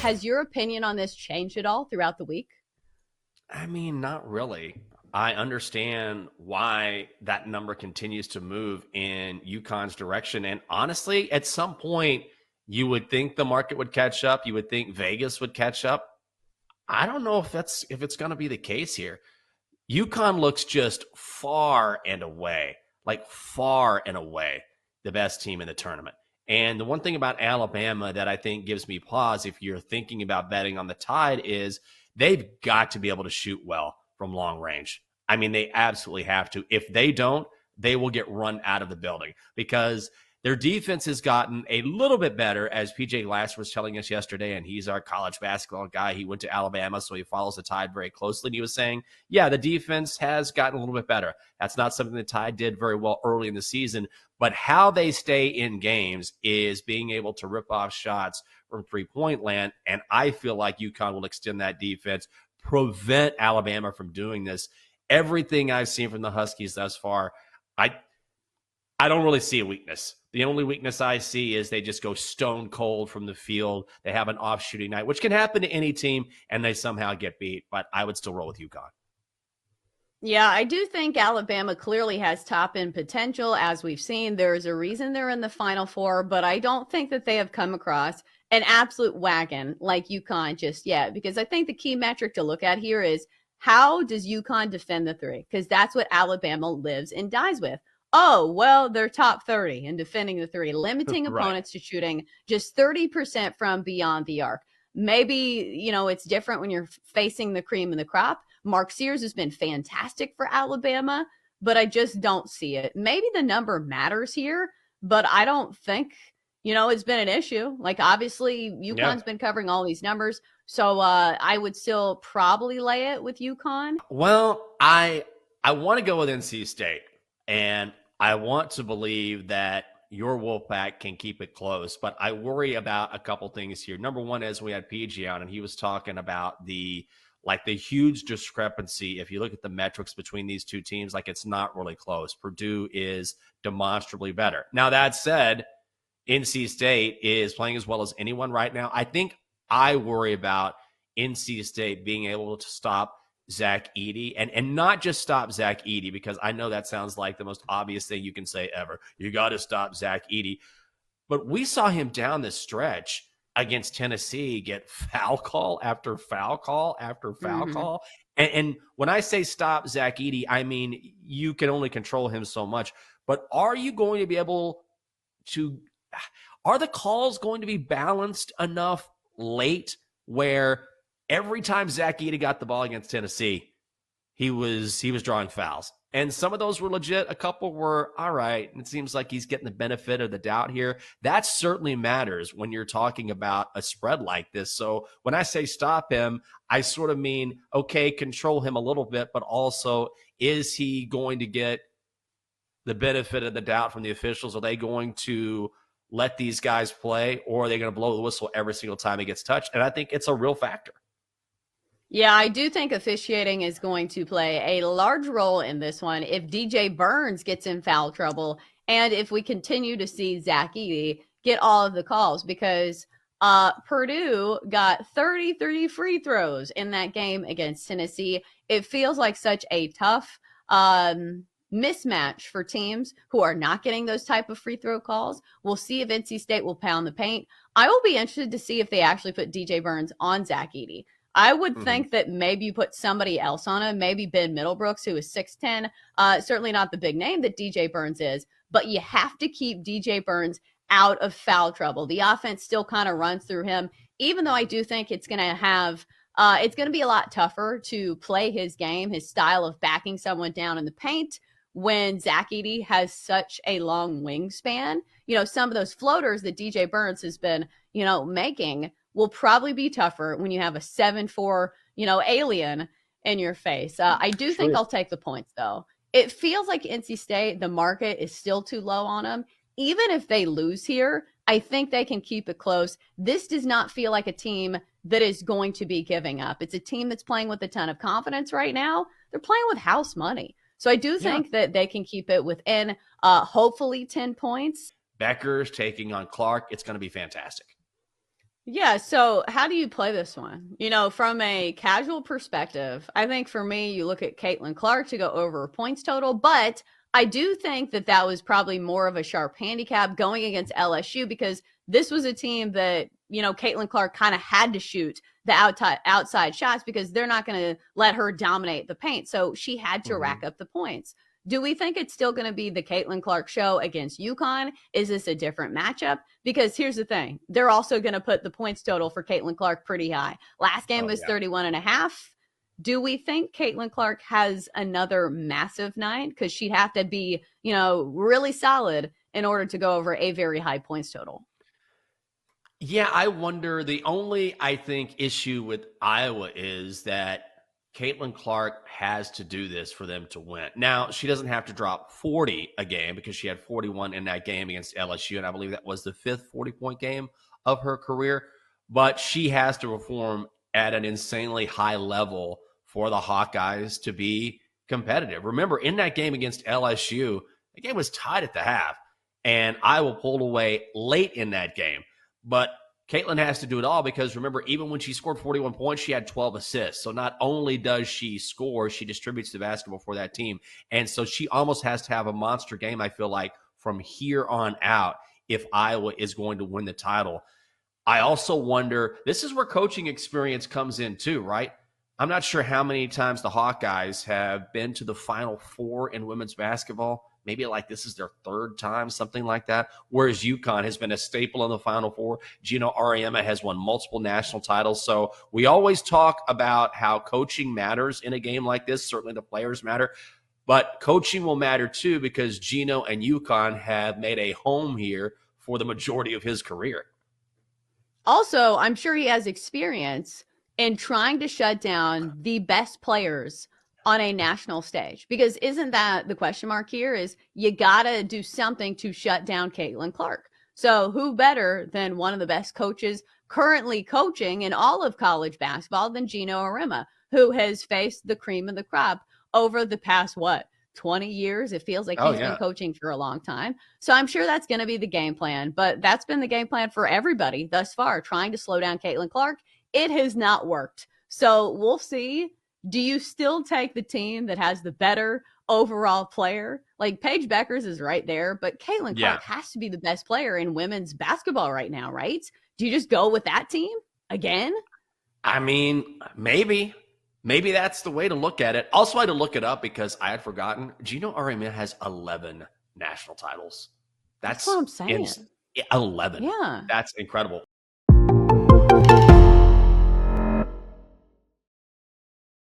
Has your opinion on this changed at all throughout the week? I mean, not really. I understand why that number continues to move in UConn's direction. And honestly, at some point, you would think the market would catch up. You would think Vegas would catch up. I don't know if it's going to be the case here. UConn looks just far and away, the best team in the tournament. And the one thing about Alabama that I think gives me pause if you're thinking about betting on the Tide is they've got to be able to shoot well from long range. I mean, they absolutely have to. If they don't, they will get run out of the building because their defense has gotten a little bit better, as PJ Glass was telling us yesterday, and he's our college basketball guy. He went to Alabama, so he follows the Tide very closely. And he was saying, yeah, the defense has gotten a little bit better. That's not something the Tide did very well early in the season, but how they stay in games is being able to rip off shots from three-point land, and I feel like UConn will extend that defense, prevent Alabama from doing this. Everything I've seen from the Huskies thus far, I don't really see a weakness. The only weakness I see is they just go stone cold from the field. They have an off shooting night, which can happen to any team, and they somehow get beat. But I would still roll with UConn. Yeah, I do think Alabama clearly has top end potential. As we've seen, there's a reason they're in the Final Four, but I don't think that they have come across an absolute wagon like UConn just yet, because I think the key metric to look at here is how does UConn defend the three? Because that's what Alabama lives and dies with. Oh, well, they're top 30 in defending the three, limiting Right. opponents to shooting just 30% from beyond the arc. Maybe, it's different when you're facing the cream of the crop. Mark Sears has been fantastic for Alabama, but I just don't see it. Maybe the number matters here, but I don't think, it's been an issue. Like, obviously, Yeah. UConn's been covering all these numbers. So I would still probably lay it with UConn. Well, I want to go with NC State, and I want to believe that your Wolfpack can keep it close, but I worry about a couple things here. Number one is we had PG out, and he was talking about the huge discrepancy. If you look at the metrics between these two teams, it's not really close. Purdue is demonstrably better. Now, that said, NC State is playing as well as anyone right now. I think I worry about NC State being able to stop Zach Edey and not just stop Zach Edey, because I know that sounds like the most obvious thing you can say ever. You got to stop Zach Edey. But we saw him down the stretch against Tennessee get foul call after foul call after foul call. And when I say stop Zach Edey, I mean you can only control him so much. But are you going to be able to – are the calls going to be balanced enough late where every time Zach Edey got the ball against Tennessee, he was drawing fouls? And some of those were legit. A couple were all right. It seems like he's getting the benefit of the doubt here. That certainly matters when you're talking about a spread like this. So when I say stop him, I sort of mean, okay, control him a little bit, but also is he going to get the benefit of the doubt from the officials? Are they going to let these guys play, or are they going to blow the whistle every single time he gets touched? And I think it's a real factor. Yeah, I do think officiating is going to play a large role in this one. If DJ Burns gets in foul trouble, and if we continue to see Zach Edey get all of the calls, because Purdue got 33 free throws in that game against Tennessee. It feels like such a tough mismatch for teams who are not getting those type of free throw calls. We'll see if NC State will pound the paint. I will be interested to see if they actually put DJ Burns on Zach Edey. I would think that maybe you put somebody else on him, maybe Ben Middlebrooks, who is 6'10", certainly not the big name that DJ Burns is, but you have to keep DJ Burns out of foul trouble. The offense still kind of runs through him, even though I do think it's going to be a lot tougher to play his game, his style of backing someone down in the paint when Zach Edey has such a long wingspan. Some of those floaters that DJ Burns has been, making will probably be tougher when you have a 7'4", alien in your face. I do think I'll take the points, though. It feels like NC State, the market is still too low on them. Even if they lose here, I think they can keep it close. This does not feel like a team that is going to be giving up. It's a team that's playing with a ton of confidence right now. They're playing with house money. So I do think that they can keep it within hopefully 10 points. Bueckers taking on Clark. It's going to be fantastic. Yeah, so how do you play this one? From a casual perspective, I think for me, you look at Caitlin Clark to go over points total, but I do think that that was probably more of a sharp handicap going against LSU because this was a team that, Caitlin Clark kind of had to shoot the outside shots because they're not going to let her dominate the paint. So she had to rack Mm-hmm. up the points. Do we think it's still going to be the Caitlin Clark show against UConn? Is this a different matchup? Because here's the thing, they're also going to put the points total for Caitlin Clark pretty high. Last game Oh was yeah. 31 and a half. Do we think Caitlin Clark has another massive night? Because she'd have to be, really solid in order to go over a very high points total. Yeah, I wonder. The only, I think, issue with Iowa is that Caitlin Clark has to do this for them to win. Now, she doesn't have to drop 40 a game because she had 41 in that game against LSU, and I believe that was the fifth 40-point game of her career. But she has to perform at an insanely high level for the Hawkeyes to be competitive. Remember, in that game against LSU, the game was tied at the half, and Iowa pulled away late in that game. But Caitlin has to do it all because remember, even when she scored 41 points, she had 12 assists. So not only does she score, she distributes the basketball for that team. And so she almost has to have a monster game, I feel like, from here on out if Iowa is going to win the title. I also wonder, this is where coaching experience comes in too, right? I'm not sure how many times the Hawkeyes have been to the Final Four in women's basketball. Maybe like this is their third time, something like that. Whereas UConn has been a staple in the Final Four. Gino Auriemma has won multiple national titles. So we always talk about how coaching matters in a game like this. Certainly the players matter. But coaching will matter too because Gino and UConn have made a home here for the majority of his career. Also, I'm sure he has experience in trying to shut down the best players on a national stage. Because isn't that the question mark here is you got to do something to shut down Caitlin Clark. So who better than one of the best coaches currently coaching in all of college basketball than Gino Auriemma, who has faced the cream of the crop over the past, 20 years? It feels like Oh, he's been yeah. coaching for a long time. So I'm sure that's going to be the game plan. But that's been the game plan for everybody thus far, trying to slow down Caitlin Clark. It has not worked. So we'll see. Do you still take the team that has the better overall player? Like Paige Bueckers is right there, but Caitlin Yeah. Clark has to be the best player in women's basketball right now, right? Do you just go with that team again? I mean, maybe. Maybe that's the way to look at it. Also, I had to look it up because I had forgotten. Gino Auriemma has 11 national titles. That's what That's I'm in saying. 11. Yeah. That's incredible.